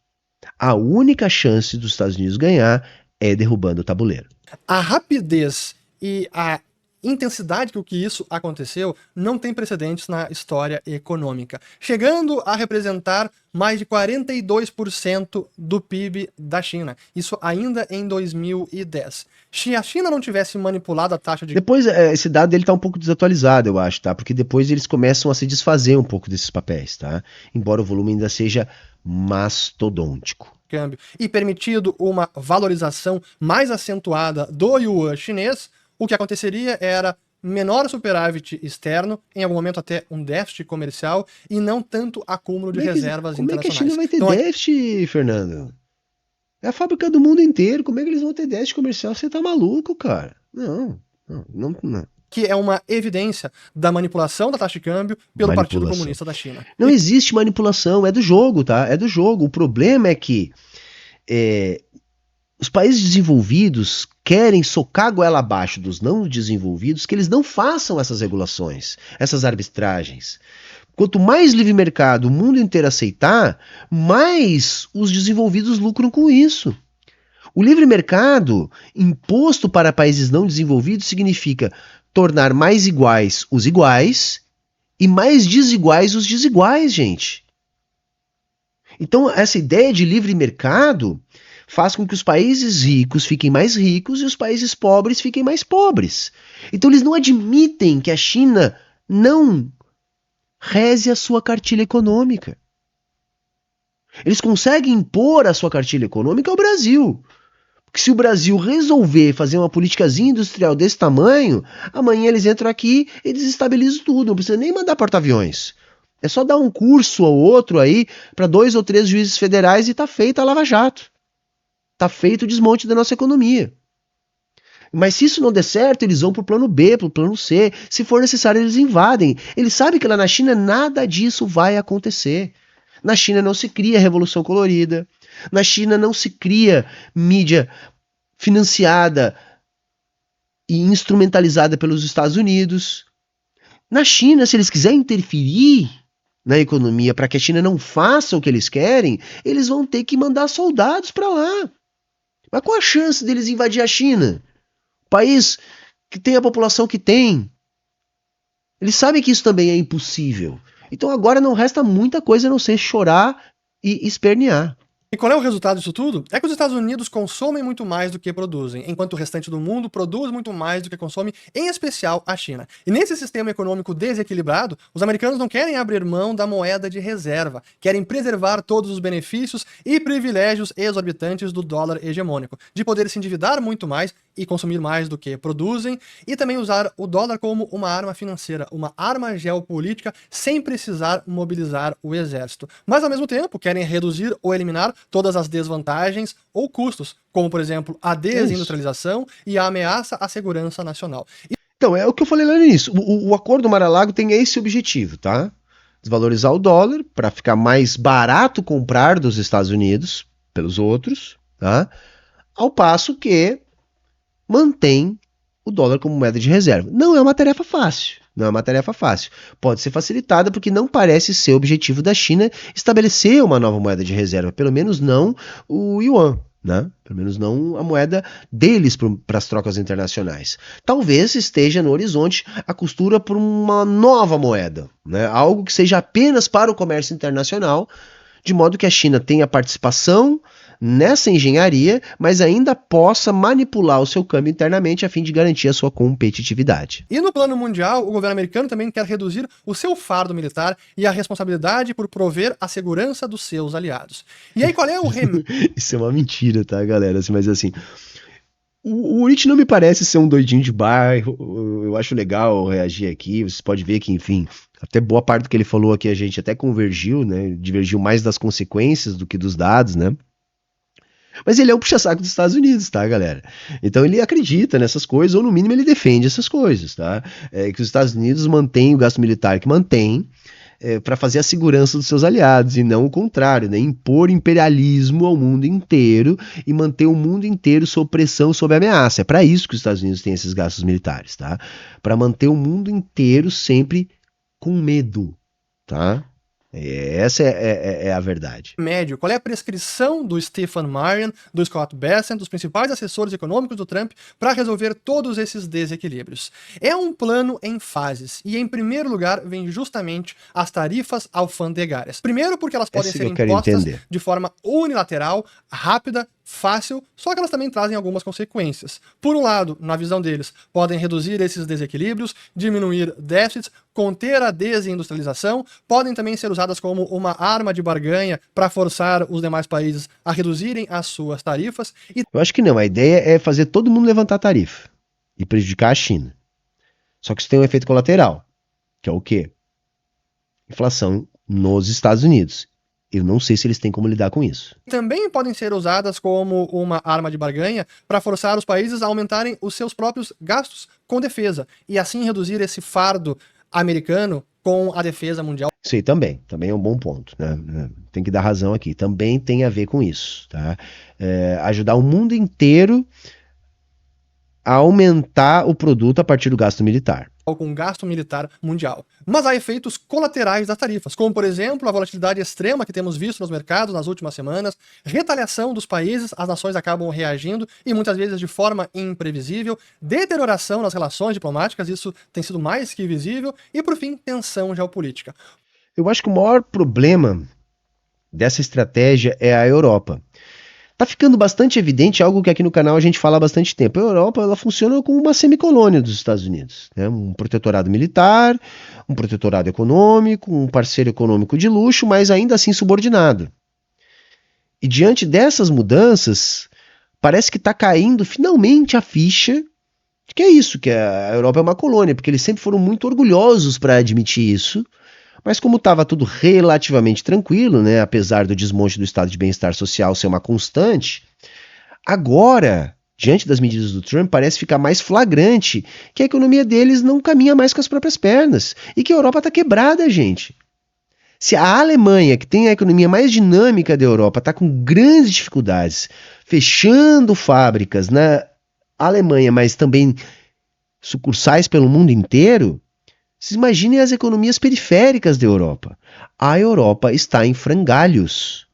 S1: A única chance dos Estados Unidos ganhar é derrubando o tabuleiro.
S2: A rapidez e a intensidade com que isso aconteceu não tem precedentes na história econômica, chegando a representar mais de 42% do PIB da China. Isso ainda em 2010. Se a China não tivesse manipulado a taxa de...
S1: Depois, esse dado dele tá um pouco desatualizado, eu acho, tá? Porque depois eles começam a se desfazer um pouco desses papéis, tá? Embora o volume ainda seja mastodôntico.
S2: Câmbio e permitido uma valorização mais acentuada do yuan chinês, o que aconteceria era menor superávit externo, em algum momento até um déficit comercial, e não tanto acúmulo de reservas internacionais.
S1: Como é que a China vai ter déficit, Fernando? É a fábrica do mundo inteiro, como é que eles vão ter déficit comercial? Você tá maluco, cara? Não.
S2: Que é uma evidência da manipulação da taxa de câmbio pelo Partido Comunista da China.
S1: Não existe manipulação, é do jogo, tá? É do jogo. O problema é que os países desenvolvidos querem socar a goela abaixo dos não desenvolvidos, que eles não façam essas regulações, essas arbitragens. Quanto mais livre mercado o mundo inteiro aceitar, mais os desenvolvidos lucram com isso. O livre mercado imposto para países não desenvolvidos significa tornar mais iguais os iguais e mais desiguais os desiguais, gente. Então, essa ideia de livre mercado faz com que os países ricos fiquem mais ricos e os países pobres fiquem mais pobres. Então, eles não admitem que a China não reze a sua cartilha econômica. Eles conseguem impor a sua cartilha econômica ao Brasil. Porque se o Brasil resolver fazer uma politicazinha industrial desse tamanho, amanhã eles entram aqui e desestabilizam tudo. Não precisa nem mandar porta-aviões. É só dar um curso ou outro aí para 2 ou 3 juízes federais e tá feita a Lava Jato. Tá feito o desmonte da nossa economia. Mas se isso não der certo, eles vão pro plano B, pro plano C. Se for necessário, eles invadem. Eles sabem que lá na China nada disso vai acontecer. Na China não se cria revolução colorida. Na China não se cria mídia financiada e instrumentalizada pelos Estados Unidos. Na China, se eles quiserem interferir na economia para que a China não faça o que eles querem, eles vão ter que mandar soldados para lá. Mas qual a chance deles invadir a China? País que tem a população que tem. Eles sabem que isso também é impossível. Então agora não resta muita coisa a não ser chorar e espernear.
S2: E qual é o resultado disso tudo? É que os Estados Unidos consomem muito mais do que produzem, enquanto o restante do mundo produz muito mais do que consome, em especial a China. E nesse sistema econômico desequilibrado, os americanos não querem abrir mão da moeda de reserva, querem preservar todos os benefícios e privilégios exorbitantes do dólar hegemônico, de poder se endividar muito mais e consumir mais do que produzem, e também usar o dólar como uma arma financeira, uma arma geopolítica, sem precisar mobilizar o exército. Mas, ao mesmo tempo, querem reduzir ou eliminar todas as desvantagens ou custos, como, por exemplo, a desindustrialização e a ameaça à segurança nacional.
S1: Então, é o que eu falei lá no início. O Acordo Mar-a-Lago tem esse objetivo, tá? Desvalorizar o dólar para ficar mais barato comprar dos Estados Unidos pelos outros, tá? Ao passo que mantém o dólar como moeda de reserva. Não é uma tarefa fácil. Não é uma tarefa fácil. Pode ser facilitada porque não parece ser o objetivo da China estabelecer uma nova moeda de reserva. Pelo menos não o yuan, né? Pelo menos não a moeda deles para as trocas internacionais. Talvez esteja no horizonte a costura por uma nova moeda, né? Algo que seja apenas para o comércio internacional, de modo que a China tenha participação nessa engenharia, mas ainda possa manipular o seu câmbio internamente a fim de garantir a sua competitividade.
S2: E no plano mundial, o governo americano também quer reduzir o seu fardo militar e a responsabilidade por prover a segurança dos seus aliados. E aí qual é o
S1: Isso é uma mentira, tá, galera? Mas assim, o Rich não me parece ser um doidinho de bairro. Eu acho legal reagir aqui. Você pode ver que, enfim, até boa parte do que ele falou aqui a gente até convergiu, né? Divergiu mais das consequências do que dos dados, né? Mas ele é um puxa-saco dos Estados Unidos, tá, galera? Então ele acredita nessas coisas, ou no mínimo ele defende essas coisas, tá? Que os Estados Unidos mantêm o gasto militar que mantém, para fazer a segurança dos seus aliados, e não o contrário, né? Impor imperialismo ao mundo inteiro e manter o mundo inteiro sob pressão, sob ameaça. É para isso que os Estados Unidos têm esses gastos militares, tá? Para manter o mundo inteiro sempre com medo, tá? Essa é a verdade.
S2: Médio. Qual é a prescrição do Stephen Marion, do Scott Bessent, dos principais assessores econômicos do Trump, para resolver todos esses desequilíbrios? É um plano em fases, e em primeiro lugar vem justamente as tarifas alfandegárias. Primeiro porque elas podem ser impostas de forma unilateral, rápida, fácil, só que elas também trazem algumas consequências. Por um lado, na visão deles, podem reduzir esses desequilíbrios, diminuir déficits, conter a desindustrialização, podem também ser usadas como uma arma de barganha para forçar os demais países a reduzirem as suas tarifas.
S1: Eu acho que não, a ideia é fazer todo mundo levantar a tarifa e prejudicar a China. Só que isso tem um efeito colateral, que é o quê? Inflação nos Estados Unidos. Eu não sei se eles têm como lidar com isso.
S2: Também podem ser usadas como uma arma de barganha para forçar os países a aumentarem os seus próprios gastos com defesa e assim reduzir esse fardo americano com a defesa mundial.
S1: Isso aí também é um bom ponto, né? Tem que dar razão aqui. Também tem a ver com isso, tá? Ajudar o mundo inteiro a aumentar o produto a partir do gasto militar.
S2: Com gasto militar mundial. Mas há efeitos colaterais das tarifas, como por exemplo a volatilidade extrema que temos visto nos mercados nas últimas semanas, retaliação dos países, as nações acabam reagindo e muitas vezes de forma imprevisível, deterioração nas relações diplomáticas, isso tem sido mais que visível, e por fim, tensão geopolítica.
S1: Eu acho que o maior problema dessa estratégia é a Europa. Tá ficando bastante evidente algo que aqui no canal a gente fala há bastante tempo. A Europa, ela funciona como uma semicolônia dos Estados Unidos, né? Um protetorado militar, um protetorado econômico, um parceiro econômico de luxo, mas ainda assim subordinado. E diante dessas mudanças, parece que está caindo finalmente a ficha de que é isso, que a Europa é uma colônia, porque eles sempre foram muito orgulhosos para admitir isso. Mas como estava tudo relativamente tranquilo, né, apesar do desmonte do estado de bem-estar social ser uma constante, agora, diante das medidas do Trump, parece ficar mais flagrante que a economia deles não caminha mais com as próprias pernas e que a Europa está quebrada, gente. Se a Alemanha, que tem a economia mais dinâmica da Europa, está com grandes dificuldades, fechando fábricas na Alemanha, mas também sucursais pelo mundo inteiro, vocês imaginem as economias periféricas da Europa. A Europa está em frangalhos.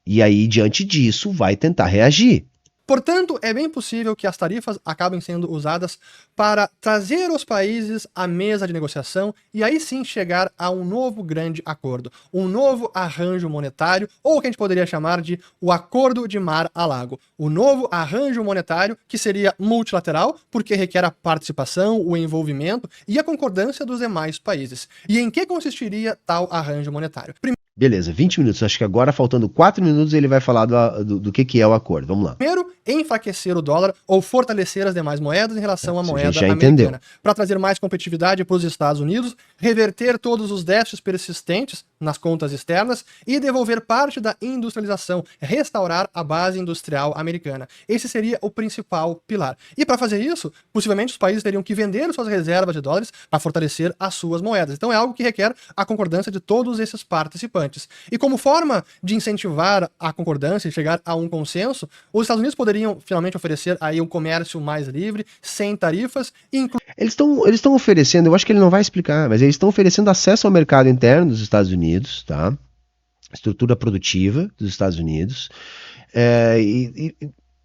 S1: E aí, diante disso, vai tentar reagir.
S2: Portanto, é bem possível que as tarifas acabem sendo usadas para trazer os países à mesa de negociação e aí sim chegar a um novo grande acordo, um novo arranjo monetário, ou o que a gente poderia chamar de o Acordo de Mar-a-Lago. O novo arranjo monetário que seria multilateral, porque requer a participação, o envolvimento e a concordância dos demais países. E em que consistiria tal arranjo monetário?
S1: Beleza, 20 minutos. Acho que agora, faltando 4 minutos, ele vai falar do que é o acordo. Vamos lá.
S2: Primeiro, enfraquecer o dólar ou fortalecer as demais moedas em relação à moeda americana. Para trazer mais competitividade para os Estados Unidos, reverter todos os déficits persistentes nas contas externas e devolver parte da industrialização, restaurar a base industrial americana. Esse seria o principal pilar. E para fazer isso, possivelmente os países teriam que vender suas reservas de dólares para fortalecer as suas moedas. Então é algo que requer a concordância de todos esses participantes. E como forma de incentivar a concordância e chegar a um consenso, os Estados Unidos poderiam finalmente oferecer aí um comércio mais livre, sem tarifas.
S1: Eles estão oferecendo, eu acho que ele não vai explicar, mas eles estão oferecendo acesso ao mercado interno dos Estados Unidos, tá? Estrutura produtiva dos Estados Unidos.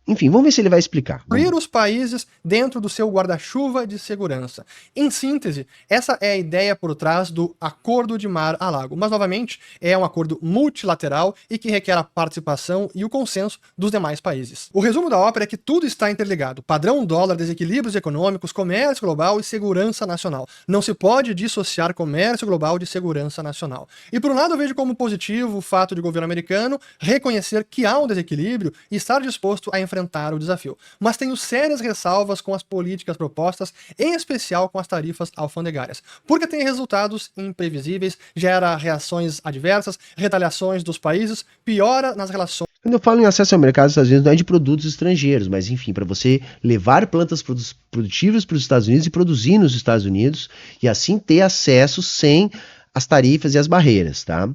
S1: Enfim, vamos ver se ele vai explicar.
S2: Incluir os países dentro do seu guarda-chuva de segurança. Em síntese, essa é a ideia por trás do Acordo de Mar-a-Lago. Mas, novamente, é um acordo multilateral e que requer a participação e o consenso dos demais países. O resumo da ópera é que tudo está interligado. Padrão dólar, desequilíbrios econômicos, comércio global e segurança nacional. Não se pode dissociar comércio global de segurança nacional. E, por um lado, eu vejo como positivo o fato de o governo americano reconhecer que há um desequilíbrio e estar disposto a enfrentar o desafio. Mas tenho sérias ressalvas com as políticas propostas, em especial com as tarifas alfandegárias, porque tem resultados imprevisíveis, gera reações adversas, retaliações dos países, piora nas relações.
S1: Quando eu falo em acesso ao mercado dos Estados Unidos, não é de produtos estrangeiros, mas enfim, para você levar plantas produtivas para os Estados Unidos e produzir nos Estados Unidos, e assim ter acesso sem as tarifas e as barreiras, tá?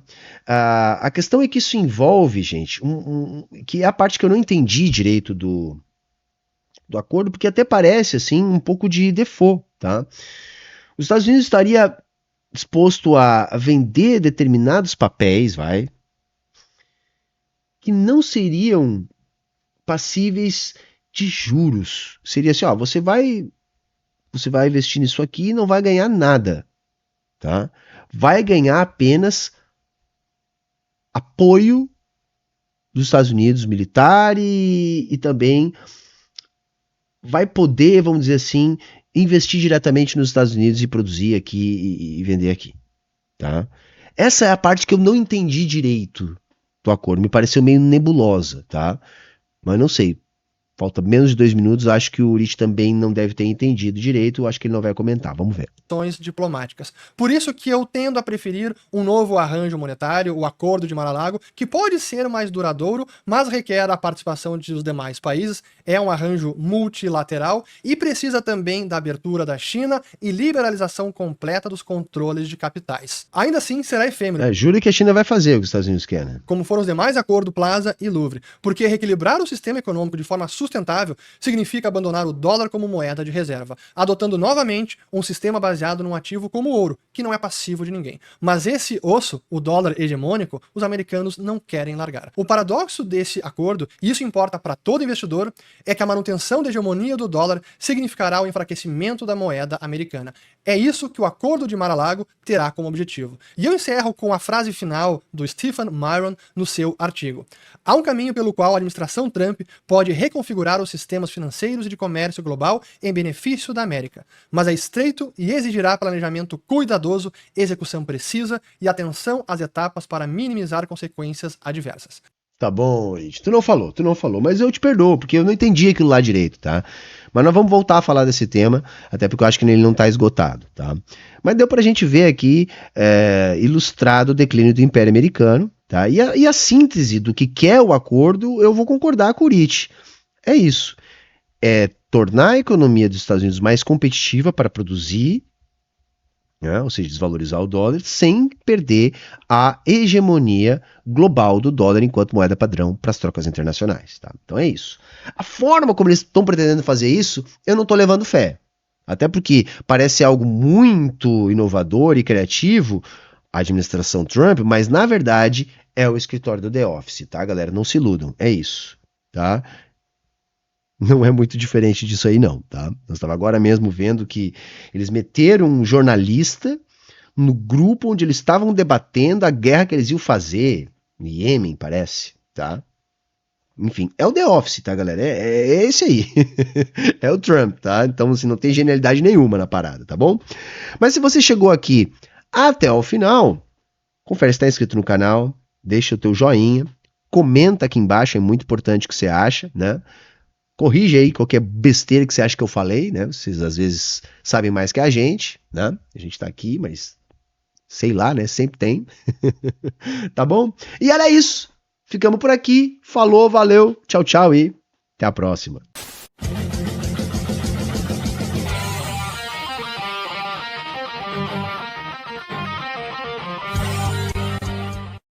S1: A questão é que isso envolve, gente, que é a parte que eu não entendi direito do acordo, porque até parece, assim, um pouco de default, tá? Os Estados Unidos estaria disposto a vender determinados papéis, que não seriam passíveis de juros. Seria assim, ó, você vai investir nisso aqui e não vai ganhar nada, tá? Vai ganhar apenas apoio dos Estados Unidos militar e também vai poder, vamos dizer assim, investir diretamente nos Estados Unidos e produzir aqui e vender aqui, tá? Essa é a parte que eu não entendi direito do acordo, me pareceu meio nebulosa, tá? Mas não sei, falta menos de 2 minutos, acho que o Urich também não deve ter entendido direito, acho que ele não vai comentar, vamos ver.
S2: Diplomáticas. Por isso que eu tendo a preferir um novo arranjo monetário, o Acordo de Mar-a-Lago, que pode ser mais duradouro, mas requer a participação dos demais países, é um arranjo multilateral e precisa também da abertura da China e liberalização completa dos controles de capitais. Ainda assim, será efêmero.
S1: Jura que a China vai fazer o que os Estados Unidos querem, né?
S2: Como foram os demais acordos Plaza e Louvre, porque reequilibrar o sistema econômico de forma sustentável significa abandonar o dólar como moeda de reserva, adotando novamente um sistema baseado num ativo como o ouro, que não é passivo de ninguém. Mas esse osso, o dólar hegemônico, os americanos não querem largar. O paradoxo desse acordo, e isso importa para todo investidor, é que a manutenção da hegemonia do dólar significará o enfraquecimento da moeda americana. É isso que o Acordo de Mar-a-Lago terá como objetivo. E eu encerro com a frase final do Stephen Miron no seu artigo. Há um caminho pelo qual a administração Trump pode reconfigurar os sistemas financeiros e de comércio global em benefício da América, mas é estreito e exigirá planejamento cuidadoso, execução precisa e atenção às etapas para minimizar consequências adversas.
S1: Tá bom, Urich. Tu não falou, mas eu te perdoo, porque eu não entendi aquilo lá direito, tá? Mas nós vamos voltar a falar desse tema, até porque eu acho que ele não tá esgotado, tá? Mas deu pra gente ver aqui, ilustrado o declínio do Império Americano, tá? E a síntese do que é o acordo, eu vou concordar com o Urich. É isso. É tornar a economia dos Estados Unidos mais competitiva para produzir, né, ou seja, desvalorizar o dólar, sem perder a hegemonia global do dólar enquanto moeda padrão para as trocas internacionais. Tá? Então é isso. A forma como eles estão pretendendo fazer isso, eu não estou levando fé. Até porque parece algo muito inovador e criativo, a administração Trump, mas na verdade é o escritório do The Office, tá, galera? Não se iludam, é isso, tá? Não é muito diferente disso aí não, tá? Nós estávamos agora mesmo vendo que eles meteram um jornalista no grupo onde eles estavam debatendo a guerra que eles iam fazer, no Iêmen, parece, tá? Enfim, é o The Office, tá, galera? É esse aí. É o Trump, tá? Então, assim, não tem genialidade nenhuma na parada, tá bom? Mas se você chegou aqui até o final, confere se está inscrito no canal, deixa o teu joinha, comenta aqui embaixo, é muito importante o que você acha, né? Corrige aí qualquer besteira que você acha que eu falei, né? Vocês às vezes sabem mais que a gente, né? A gente tá aqui, mas sei lá, né? Sempre tem. Tá bom? E era isso. Ficamos por aqui. Falou, valeu, tchau, tchau e até a próxima.